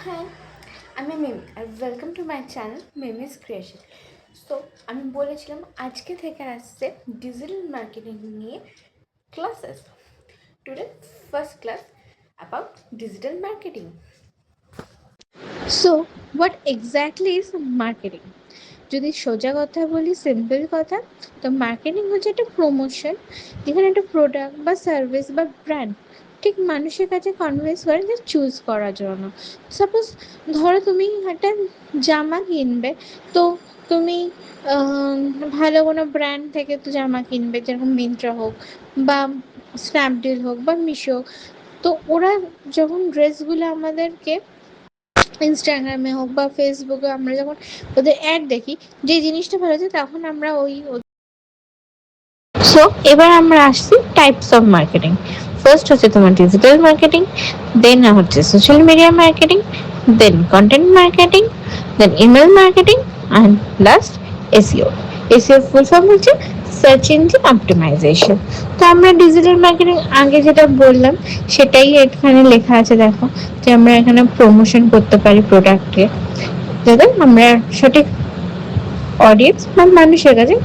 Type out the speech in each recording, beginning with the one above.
High, আমি মিমি আর welcome to my channel Mimi's creation. So আমি বলেছিলাম আজকে থেকে আসছে ডিজিটাল মার্কেটিং নিয়ে classes. Today first class about digital marketing. So what exactly is marketing? যদি সোজা কথা বলি, সিম্পল কথা, তো মার্কেটিং হচ্ছে একটা প্রমোশন, যেখানে একটা প্রোডাক্ট বা সার্ভিস বা ব্র্যান্ড ঠিক মানুষের কাছে কনভিন্স করে যে চুজ করার জন্য। সাপোজ ধরো তুমি একটা জামা কিনবে, তো তুমি ভালো কোনো ব্র্যান্ড থেকে তো জামা কিনবে, যেরকম মিন্ত্রা হোক বা স্ন্যাপডিল হোক বা মিশো হোক। তো ওরা যখন ড্রেসগুলো আমাদেরকে ইনস্টাগ্রামে হোক বা ফেসবুকে আমরা যখন ওদের অ্যাড দেখি, যে জিনিসটা ভালো লাগে তখন আমরা সো এবার আমরা আসছি টাইপস অফ মার্কেটিং। ফার্স্ট হচ্ছে তোমার ডিজিটাল মার্কেটিং, দেন হচ্ছে social media marketing, then content marketing, then email marketing and last SEO. SEO full form হচ্ছে সার্চ ইঞ্জিন অপটিমাইজেশন। তো আমরা ডিজিটাল মার্কেটিং আগে যেটা বললাম সেটাই এখানে লেখা আছে, দেখো যে আমরা এখানে প্রমোশন করতে পারি প্রোডাক্টকে, যাতে আমরা সঠিক অডিয়েন্স বা মানুষের কাছে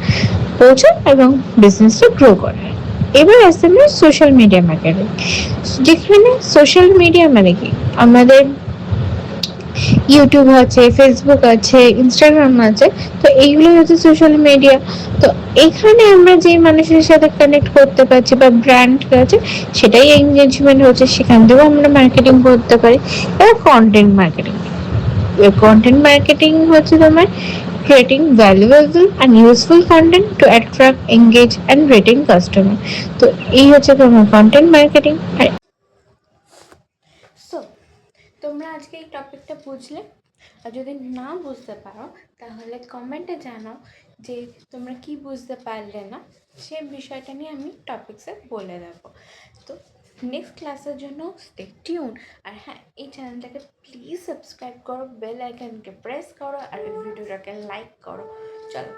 পৌঁছায় এবং বিজনেসটা গ্রো করে। এবার আসছে আমরা সোশ্যাল মিডিয়া মার্কেটিং, যেখানে সোশ্যাল মিডিয়া মানে কি, আমাদের ইউটিউব আছে, ফেসবুক আছে, ইনস্টাগ্রাম আছে। তো এইগুলো হচ্ছে সোশ্যাল মিডিয়া। তো এখানে আমরা যে মানুষের সাথে কানেক্ট করতে পারছি বা ব্র্যান্ড আছে, সেটাই এঙ্গেজমেন্ট হচ্ছে, সেখান থেকেও আমরা মার্কেটিং করতে পারি। এবার কন্টেন্ট মার্কেটিং, কন্টেন্ট মার্কেটিং হচ্ছে তোমার creating valuable and useful content to attract, engage and retain customer. তো এই হচ্ছে তোমার কন্টেন্ট মার্কেটিং। আর সো তোমরা আজকে এই টপিকটা বুঝলে, আর যদি না বুঝতে পারো তাহলে কমেন্টে জানাও যে তোমরা কি বুঝতে পারলে না, সে বিষয়টা নিয়ে আমি টপিক্সে বলে দেবো। তো নেক্সট ক্লাসের জন্য স্টে টিউন। আর হ্যাঁ, এই চ্যানেলটাকে প্লিজ সাবস্ক্রাইব করো, বেল আইকনকে প্রেস করো আর এই ভিডিওটাকে লাইক করো। চলো।